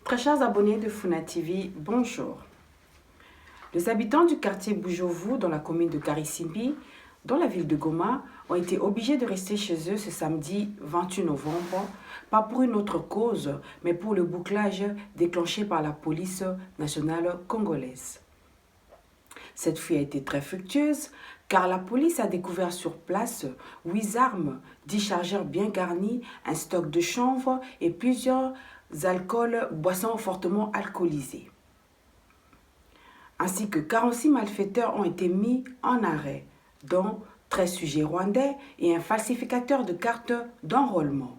Très chers abonnés de Funa TV, bonjour. Les habitants du quartier Bujovu, dans la commune de Karisimbi, dans la ville de Goma, ont été obligés de rester chez eux ce samedi 28 novembre, pas pour une autre cause, mais pour le bouclage déclenché par la police nationale congolaise. Cette fuite a été très fructueuse, car la police a découvert sur place 8 armes, 10 chargeurs bien garnis, un stock de chanvre et plusieurs alcools, boissons fortement alcoolisées. Ainsi que 46 malfaiteurs ont été mis en arrêt, dont 13 sujets rwandais et un falsificateur de cartes d'enrôlement.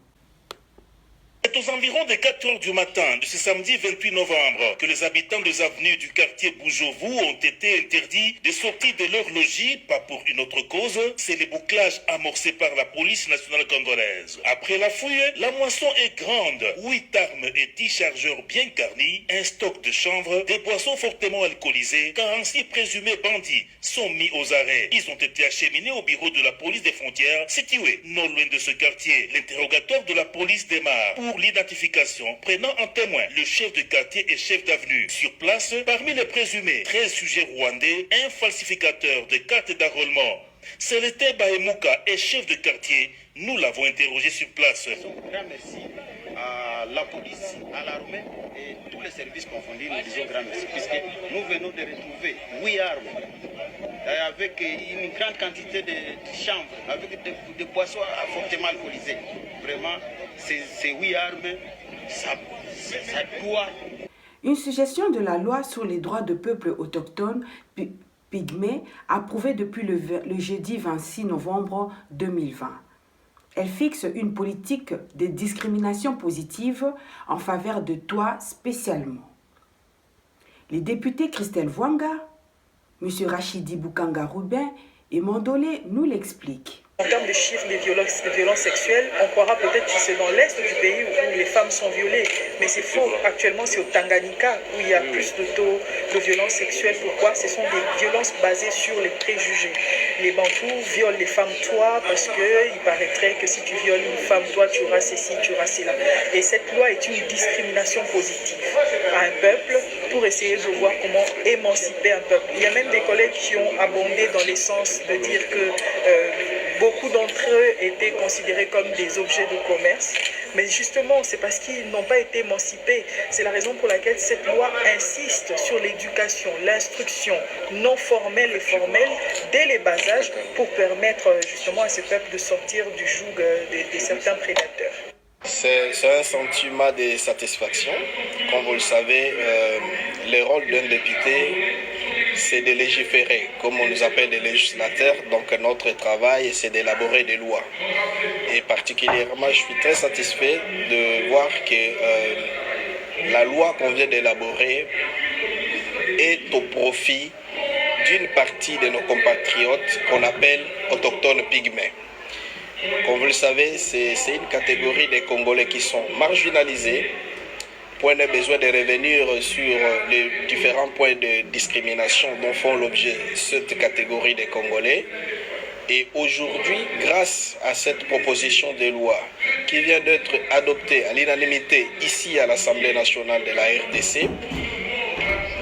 C'est aux environs des 4 heures du matin de ce samedi 28 novembre que les habitants des avenues du quartier Bujovu ont été interdits de sortir de leur logis, pas pour une autre cause, c'est le bouclage amorcé par la police nationale congolaise. Après la fouille, la moisson est grande, 8 armes et 10 chargeurs bien garnis, un stock de chanvre, des boissons fortement alcoolisées, 46 présumés bandits sont mis aux arrêts. Ils ont été acheminés au bureau de la police des frontières, situé non loin de ce quartier. L'interrogatoire de la police démarre pour l'identification, prenant en témoin le chef de quartier et chef d'avenue. Sur place, parmi les présumés, 13 sujets rwandais, un falsificateur de cartes d'enrôlement. Célestin Baemouka est chef de quartier. Nous l'avons interrogé sur place. Un grand merci à la police, à l'armée et tous les services confondus. Nous disons grand merci puisque nous venons de retrouver 8 armes avec une grande quantité de chanvre, avec des boissons fortement alcoolisées. Vraiment, ces 8 armes, ça doit... Une suggestion de la loi sur les droits de peuples autochtones pygmées approuvée depuis le jeudi 26 novembre 2020. Elle fixe une politique de discrimination positive en faveur de toi spécialement. Les députés Christelle Vwanga, M. Rachidi Boukanga-Rubin et Mandolé nous l'expliquent. En termes de chiffres des violences sexuelles, on croira peut-être que c'est dans l'est du pays où les femmes sont violées. Mais c'est faux. Actuellement, c'est au Tanganyika où il y a plus de taux de violences sexuelles. Pourquoi? Ce sont des violences basées sur les préjugés. Les Bantous violent les femmes toi parce qu'il paraîtrait que si tu violes une femme toi, tu auras ceci, tu auras cela. Et cette loi est une discrimination positive à un peuple pour essayer de voir comment émanciper un peuple. Il y a même des collègues qui ont abondé dans le sens de dire que beaucoup d'entre eux étaient considérés comme des objets de commerce, mais justement, c'est parce qu'ils n'ont pas été émancipés. C'est la raison pour laquelle cette loi insiste sur l'éducation, l'instruction non formelle et formelle dès les bas âges pour permettre justement à ce peuple de sortir du joug de certains prédateurs. C'est un sentiment de satisfaction. Comme vous le savez, le rôle d'un député, c'est de légiférer, comme on nous appelle des législateurs. Donc notre travail, c'est d'élaborer des lois. Et particulièrement, je suis très satisfait de voir que la loi qu'on vient d'élaborer est au profit d'une partie de nos compatriotes qu'on appelle autochtones pygmées. Comme vous le savez, c'est une catégorie des Congolais qui sont marginalisés. Point de besoin de revenir sur les différents points de discrimination dont font l'objet cette catégorie des Congolais. Et aujourd'hui, grâce à cette proposition de loi qui vient d'être adoptée à l'unanimité ici à l'Assemblée nationale de la RDC,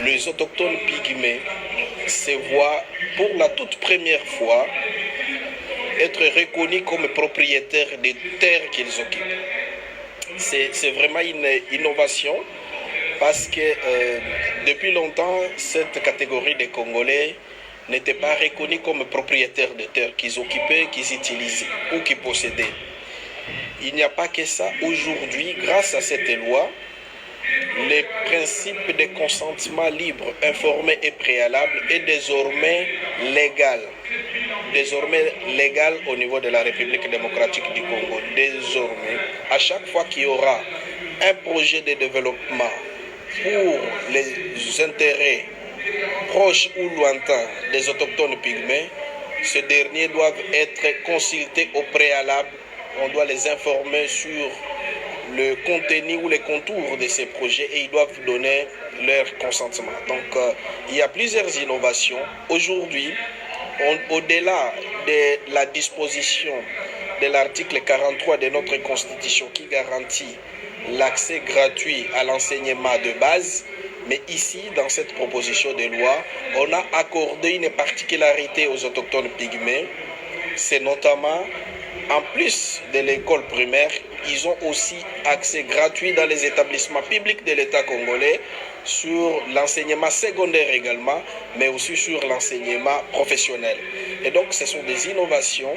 les autochtones pygmées se voient pour la toute première fois être reconnus comme propriétaires des terres qu'ils occupent. C'est vraiment une innovation parce que depuis longtemps, cette catégorie des Congolais n'était pas reconnue comme propriétaires de terres qu'ils occupaient, qu'ils utilisaient ou qu'ils possédaient. Il n'y a pas que ça. Aujourd'hui, grâce à cette loi, le principe de consentement libre, informé et préalable est désormais légal. Désormais légal au niveau de la République démocratique du Congo. Désormais, à chaque fois qu'il y aura un projet de développement pour les intérêts proches ou lointains des autochtones pygmées, ces derniers doivent être consultés au préalable. On doit les informer sur le contenu ou les contours de ces projets et ils doivent donner leur consentement. Donc, il y a plusieurs innovations. Aujourd'hui, au-delà de la disposition de l'article 43 de notre Constitution qui garantit l'accès gratuit à l'enseignement de base, mais ici, dans cette proposition de loi, on a accordé une particularité aux autochtones pygmées. C'est notamment, en plus de l'école primaire, ils ont aussi accès gratuit dans les établissements publics de l'État congolais sur l'enseignement secondaire également, mais aussi sur l'enseignement professionnel. Et donc, ce sont des innovations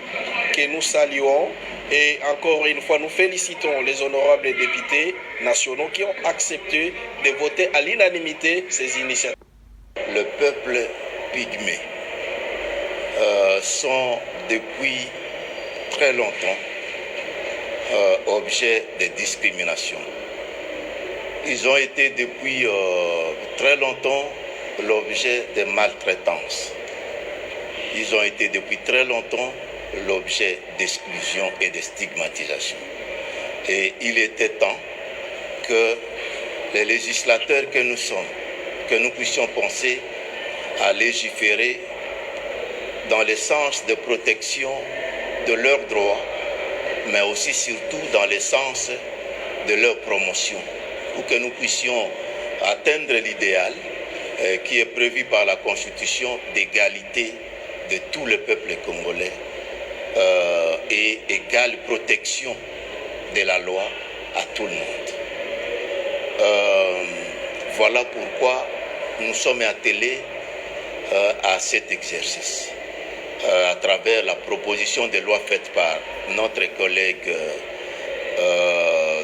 que nous saluons et encore une fois, nous félicitons les honorables députés nationaux qui ont accepté de voter à l'unanimité ces initiatives. Le peuple pygmée sont depuis très longtemps objet de discrimination. Ils ont été depuis très longtemps l'objet de maltraitance. Ils ont été depuis très longtemps l'objet d'exclusion et de stigmatisation. Et il était temps que les législateurs que nous sommes, que nous puissions penser à légiférer dans le sens de protection de leurs droits, mais aussi surtout dans le sens de leur promotion, pour que nous puissions atteindre l'idéal qui est prévu par la Constitution d'égalité de tout le peuple congolais et égale protection de la loi à tout le monde. Voilà pourquoi nous sommes attelés à cet exercice à travers la proposition de loi faite par notre collègue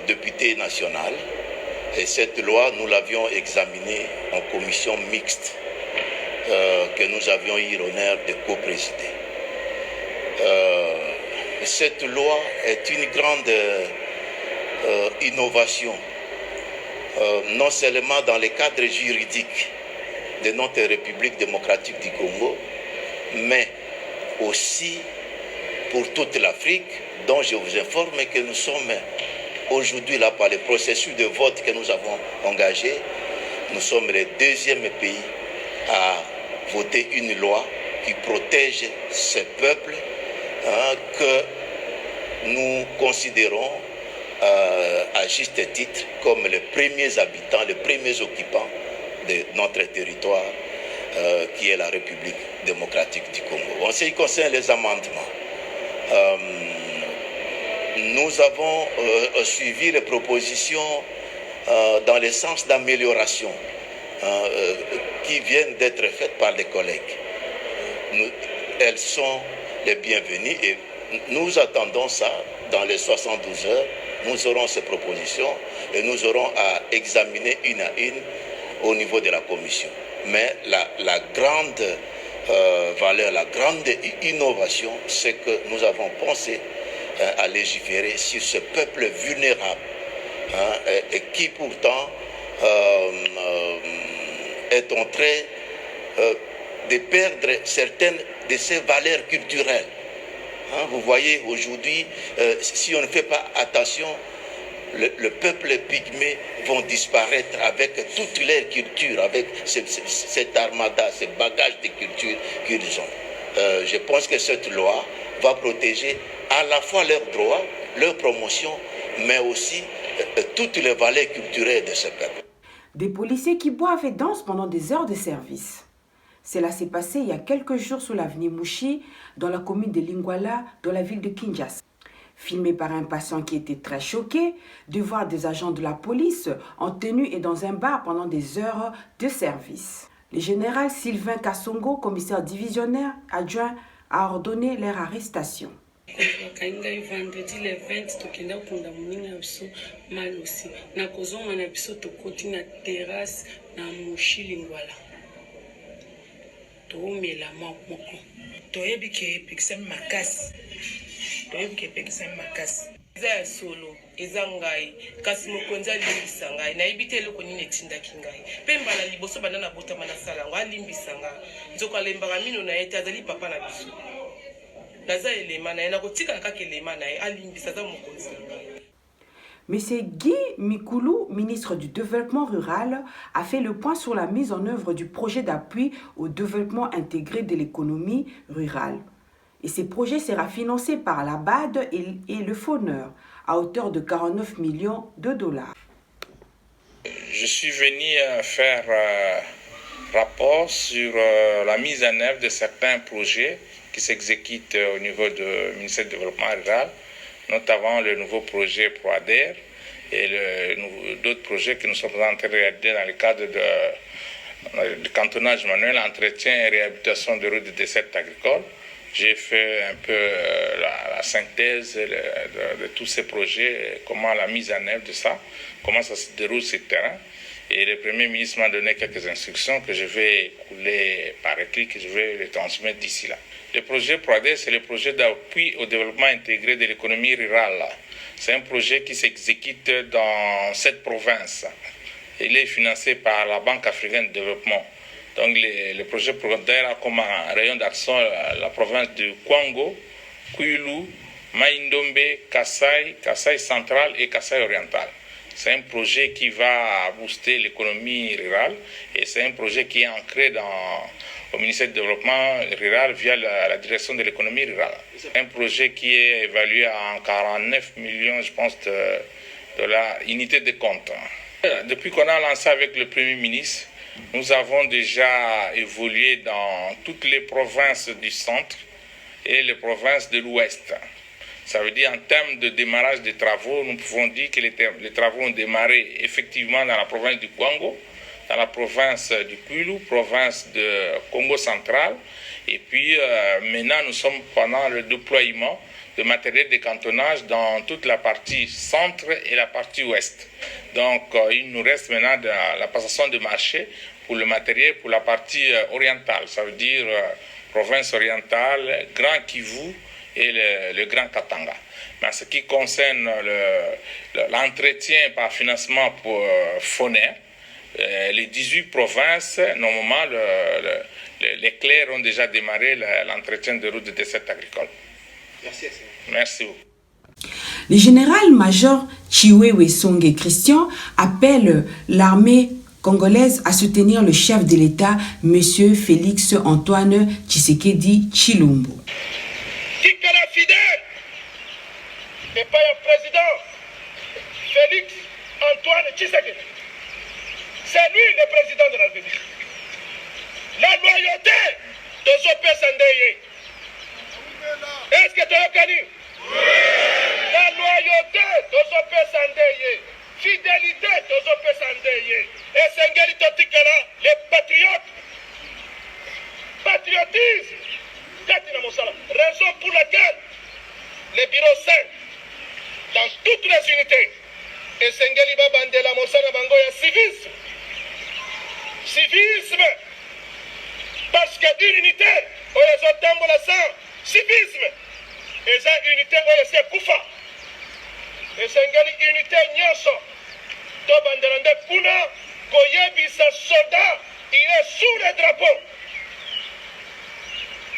député national. Et cette loi, nous l'avions examinée en commission mixte que nous avions eu l'honneur de co-présider. Cette loi est une grande innovation, non seulement dans le cadre juridique de notre République démocratique du Congo, mais aussi pour toute l'Afrique, dont je vous informe que nous sommes aujourd'hui là par le processus de vote que nous avons engagé. Nous sommes le deuxième pays à voter une loi qui protège ce peuple que nous considérons à juste titre comme les premiers habitants, les premiers occupants de notre territoire qui est la République démocratique du Congo. En ce qui concerne les amendements, nous avons suivi les propositions dans le sens d'amélioration qui viennent d'être faites par les collègues. Elles sont les bienvenues et nous attendons ça dans les 72 heures. Nous aurons ces propositions et nous aurons à examiner une à une au niveau de la commission. Mais la grande valeur, la grande innovation, c'est que nous avons pensé à légiférer sur ce peuple vulnérable et qui pourtant est en train de perdre certaines de ses valeurs culturelles. Vous voyez, aujourd'hui, si on ne fait pas attention, le peuple pygmée vont disparaître avec toute leur culture, avec cette armada, ce bagage de culture qu'ils ont. Je pense que cette loi va protéger à la fois leurs droits, leur promotion, mais aussi toutes les valeurs culturelles de ce peuple. Des policiers qui boivent et dansent pendant des heures de service. Cela s'est passé il y a quelques jours sur l'avenue Mouchi, dans la commune de Lingwala, dans la ville de Kinshasa. Filmé par un patient qui était très choqué de voir des agents de la police en tenue et dans un bar pendant des heures de service. Le général Sylvain Kassongo, commissaire divisionnaire adjoint, a ordonné leur arrestation. Vendredi le 20 tokenda kunda muninga biso malosi na kozonga na biso tokoti na terrasse na Mouchi Lingwala toomela moko toyebi ke pekisa makasi eza ya solo eza ngai kasi mokonzi alimbisa ngai nayebi te eloko nini etindaki ngai mpe mbala liboso banda na botama na sala ngo alimbisa ngai nzoko alembaka mino na ye te azali papa na biso naza elema na ye nakotikala kaka elema na ye alimbisa aza mokonzi na ngai. M. Guy Mikulu, ministre du Développement rural, a fait le point sur la mise en œuvre du projet d'appui au développement intégré de l'économie rurale. Et ce projet sera financé par la BAD et le FONEUR à hauteur de 49 millions de dollars. Je suis venu faire rapport sur la mise en œuvre de certains projets qui s'exécutent au niveau du ministère du Développement rural, notamment le nouveau projet ProADER et d'autres projets que nous sommes en train de réaliser dans le cadre du cantonnage manuel, entretien et réhabilitation de routes de desserte agricole. J'ai fait un peu la synthèse de tous ces projets, comment la mise en œuvre de ça, comment ça se déroule sur le terrain. Et le Premier ministre m'a donné quelques instructions que je vais couler par écrit, que je vais les transmettre d'ici là. Le projet ProADER, c'est le projet d'appui au développement intégré de l'économie rurale. C'est un projet qui s'exécute dans 7 provinces. Il est financé par la Banque africaine de développement. Donc le projet ProADER a comme rayon d'action la province de Kwango, Kwilu, Maïndombe, Kasaï central et Kasaï oriental. C'est un projet qui va booster l'économie rurale et c'est un projet qui est ancré au ministère du Développement rural via la direction de l'économie rurale. C'est un projet qui est évalué en 49 millions, je pense, de dollars, unités de compte. Depuis qu'on a lancé avec le Premier ministre, nous avons déjà évolué dans toutes les provinces du centre et les provinces de l'ouest. Ça veut dire en termes de démarrage des travaux, nous pouvons dire que les travaux ont démarré effectivement dans la province du Kwango, dans la province du Kwilu, province de Congo central. Et puis maintenant, nous sommes pendant le déploiement de matériel de cantonnage dans toute la partie centre et la partie ouest. Donc il nous reste maintenant la passation de marché pour le matériel pour la partie orientale. Ça veut dire province orientale, Grand Kivu et le Grand Katanga. Mais en ce qui concerne l'entretien par financement pour FONER, les 18 provinces, normalement, les clercs ont déjà démarré l'entretien de routes de desserte agricole. Merci. Merci beaucoup. Le général-major Chiwewe Songe Christian appelle l'armée congolaise à soutenir le chef de l'État, M. Félix Antoine Tshisekedi Tshilombo. Tikala fidèle n'est pas un président, Félix Antoine Tshisekedi. C'est lui le président de la République. La loyauté de son père Sandeye. Est-ce que tu as connu? La loyauté de son père Sandeye. Fidélité de son père Sandeye. Et Sengeli Totikala, les patriotes. Patriotisme. Raison pour laquelle les bureaux 5 dans toutes les unités et Sengeli Babandela Mosana Bangoya civisme. Civisme. Parce qu'une unité, on les entend la sang, civisme. Et cette unité, on les sait Koufa. Et Sengeli unité Nyoso. To Bandelande Puna, Koyebisa soldat, il est sous le drapeau.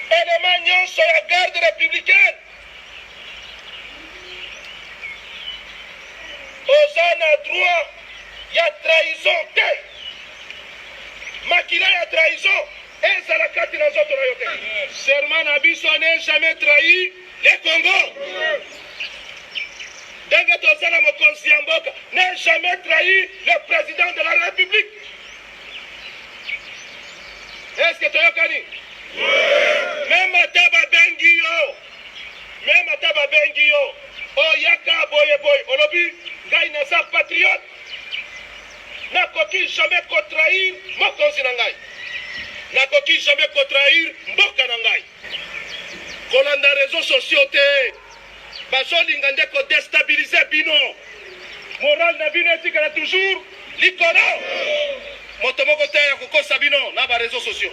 Élément Nyoso, la garde républicaine. Ozana droit, il y a trahison. Makila, il y a trahison. Et ça la carte dans notre royauté. Serment Nabiso n'a jamais trahi les Congo. Dengue Tozana Mokonsi Mboka n'a jamais trahi le président de la République. Est-ce que tu as connu? Même Ataba Bengio. Même Ataba Bengio. Oh Yaka Boye Boy. Olobi, Gaï Nasa patriote. N'a coquille jamais contraire Mokonsi Nangai. N'a coquille jamais contraire Mboka Nangai. Kolanda réseaux sociaux bazolinga nde ko déstabiliser bino moral na bino etikala toujours likolo moto moko te ya kokosa bino na ba réseaux sociaux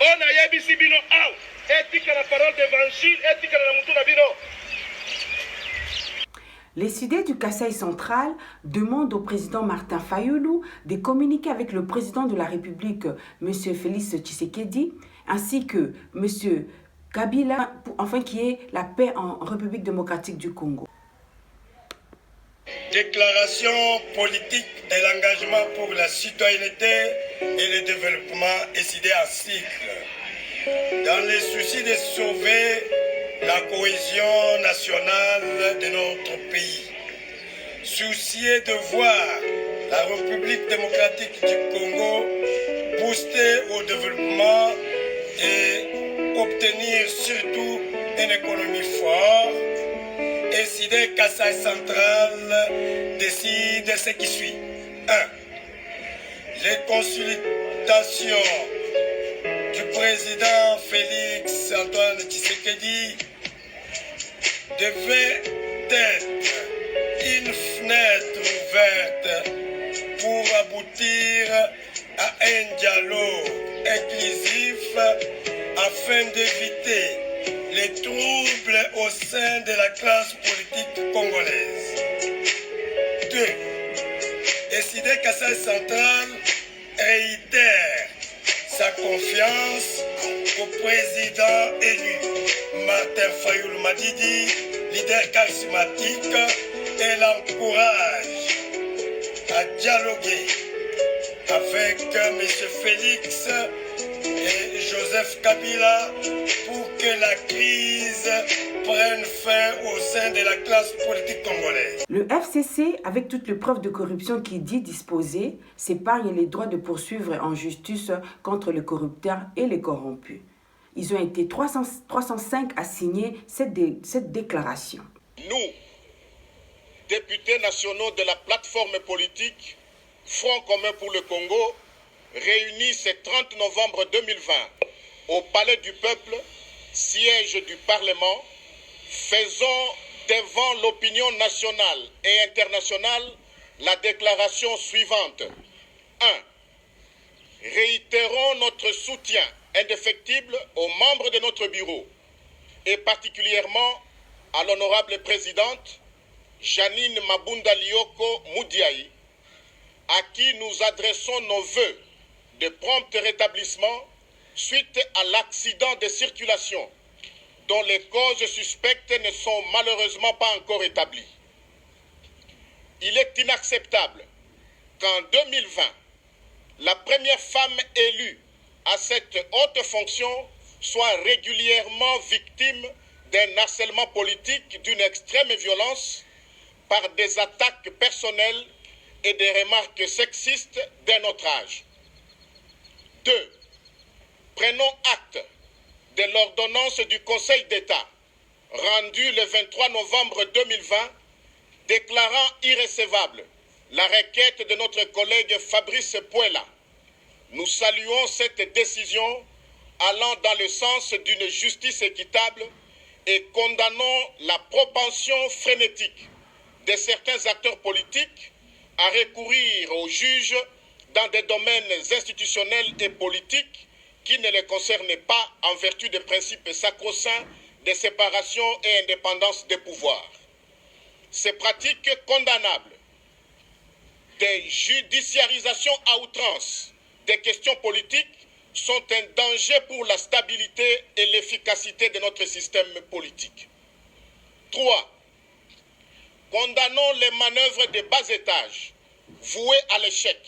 on a yebisi bino aw etikala parole d'évangile etikala na mutu na bino. Les sudais du Kasaï central demandent au président Martin Fayulu de communiquer avec le président de la République, M. Félix Tshisekedi, ainsi que M. Kabila, afin qu'il y ait la paix en République démocratique du Congo. Déclaration politique de l'engagement pour la citoyenneté et le développement décidée en cycle, dans le souci de sauver la cohésion nationale de notre pays. Soucieux de voir la République démocratique du Congo booster au développement et obtenir surtout une économie forte, décider Kassai central décide ce qui suit. 1. Les consultations du président Félix Antoine Tshisekedi devaient être une fenêtre ouverte pour aboutir à un dialogue inclusif afin d'éviter les troubles au sein de la classe politique congolaise. 2. Décider Kassai central réitère sa confiance au président élu Martin Fayoul Madidi, leader charismatique, et l'encourage à dialoguer avec M. Félix et Joseph Kabila pour que la crise prenne fin au sein de la classe politique congolaise. Le FCC, avec toutes les preuves de corruption qu'il dit disposer, s'épargne les droits de poursuivre en justice contre les corrupteurs et les corrompus. Ils ont été 305 à signer cette déclaration. Nous, députés nationaux de la plateforme politique Front commun pour le Congo, réunis ce 30 novembre 2020 au Palais du Peuple, siège du Parlement, faisons devant l'opinion nationale et internationale la déclaration suivante. 1. Réitérons notre soutien indéfectible aux membres de notre bureau et particulièrement à l'honorable présidente Janine Mabunda Lioko Moudiaï, à qui nous adressons nos vœux de prompt rétablissement suite à l'accident de circulation dont les causes suspectes ne sont malheureusement pas encore établies. Il est inacceptable qu'en 2020, la première femme élue à cette haute fonction soit régulièrement victime d'un harcèlement politique d'une extrême violence par des attaques personnelles et des remarques sexistes d'un autre âge. 2. Prenons acte de l'ordonnance du Conseil d'État rendue le 23 novembre 2020 déclarant irrecevable la requête de notre collègue Fabrice Puela. Nous saluons cette décision allant dans le sens d'une justice équitable et condamnons la propension frénétique de certains acteurs politiques à recourir aux juges dans des domaines institutionnels et politiques qui ne les concernent pas en vertu des principes sacro-saints de séparation et indépendance des pouvoirs. Ces pratiques condamnables des judiciarisations à outrance des questions politiques sont un danger pour la stabilité et l'efficacité de notre système politique. 3. Condamnons les manœuvres de bas étage vouées à l'échec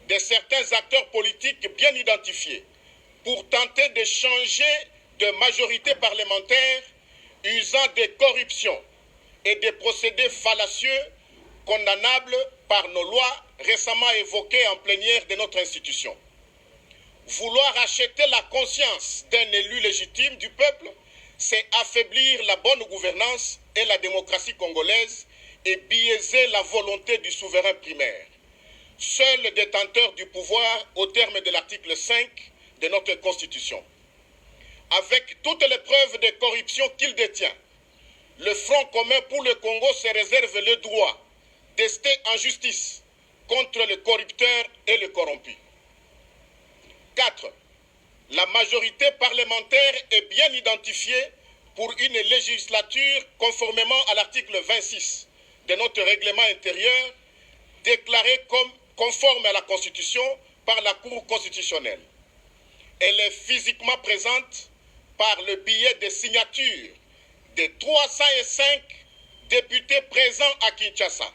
de certains acteurs politiques bien identifiés pour tenter de changer de majorité parlementaire usant des corruptions et des procédés fallacieux condamnables par nos lois récemment évoquées en plénière de notre institution. Vouloir acheter la conscience d'un élu légitime du peuple, c'est affaiblir la bonne gouvernance et la démocratie congolaise et biaiser la volonté du souverain primaire, seul détenteur du pouvoir au terme de l'article 5 de notre Constitution. Avec toutes les preuves de corruption qu'il détient, le Front commun pour le Congo se réserve le droit d'ester en justice contre le corrupteur et le corrompu. 4. La majorité parlementaire est bien identifiée pour une législature conformément à l'article 26 de notre règlement intérieur, déclaré comme conforme à la Constitution par la Cour constitutionnelle. Elle est physiquement présente par le biais des signatures des 305 députés présents à Kinshasa,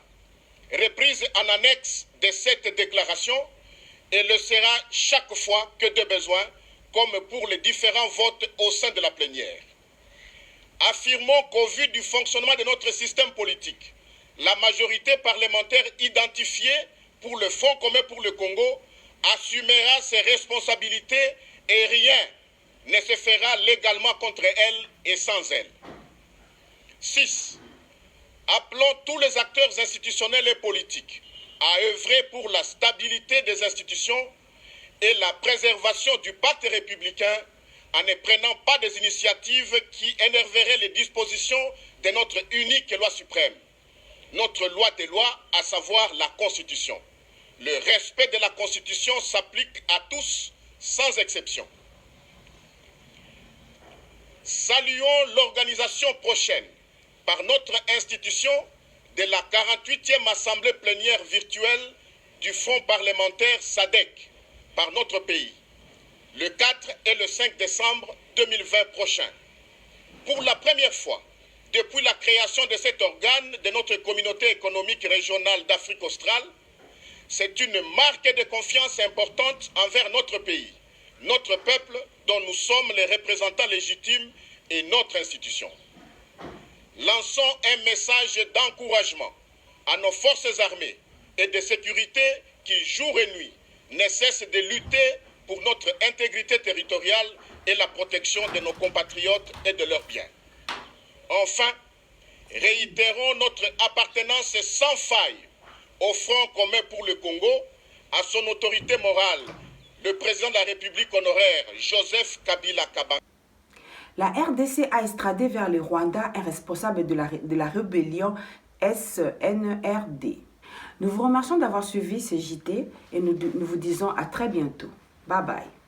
reprise en annexe de cette déclaration et le sera chaque fois que de besoin, comme pour les différents votes au sein de la plénière. Affirmons qu'au vu du fonctionnement de notre système politique, la majorité parlementaire identifiée pour le Front commun pour le Congo assumera ses responsabilités et rien ne se fera légalement contre elle et sans elle. 6. Appelons tous les acteurs institutionnels et politiques à œuvrer pour la stabilité des institutions et la préservation du pacte républicain en ne prenant pas des initiatives qui énerveraient les dispositions de notre unique loi suprême, notre loi des lois, à savoir la Constitution. Le respect de la Constitution s'applique à tous, sans exception. Saluons l'organisation prochaine par notre institution de la 48e Assemblée plénière virtuelle du Front parlementaire SADC par notre pays, le 4 et le 5 décembre 2020 prochain. Pour la première fois, depuis la création de cet organe de notre communauté économique régionale d'Afrique australe, c'est une marque de confiance importante envers notre pays, notre peuple dont nous sommes les représentants légitimes et notre institution. Lançons un message d'encouragement à nos forces armées et de sécurité qui, jour et nuit, ne cessent de lutter pour notre intégrité territoriale et la protection de nos compatriotes et de leurs biens. Enfin, réitérons notre appartenance sans faille au Front commun pour le Congo, à son autorité morale, le président de la République honoraire, Joseph Kabila Kabange. La RDC a extradé vers le Rwanda un responsable de la rébellion SNRD. Nous vous remercions d'avoir suivi ce JT et nous vous disons à très bientôt. Bye bye.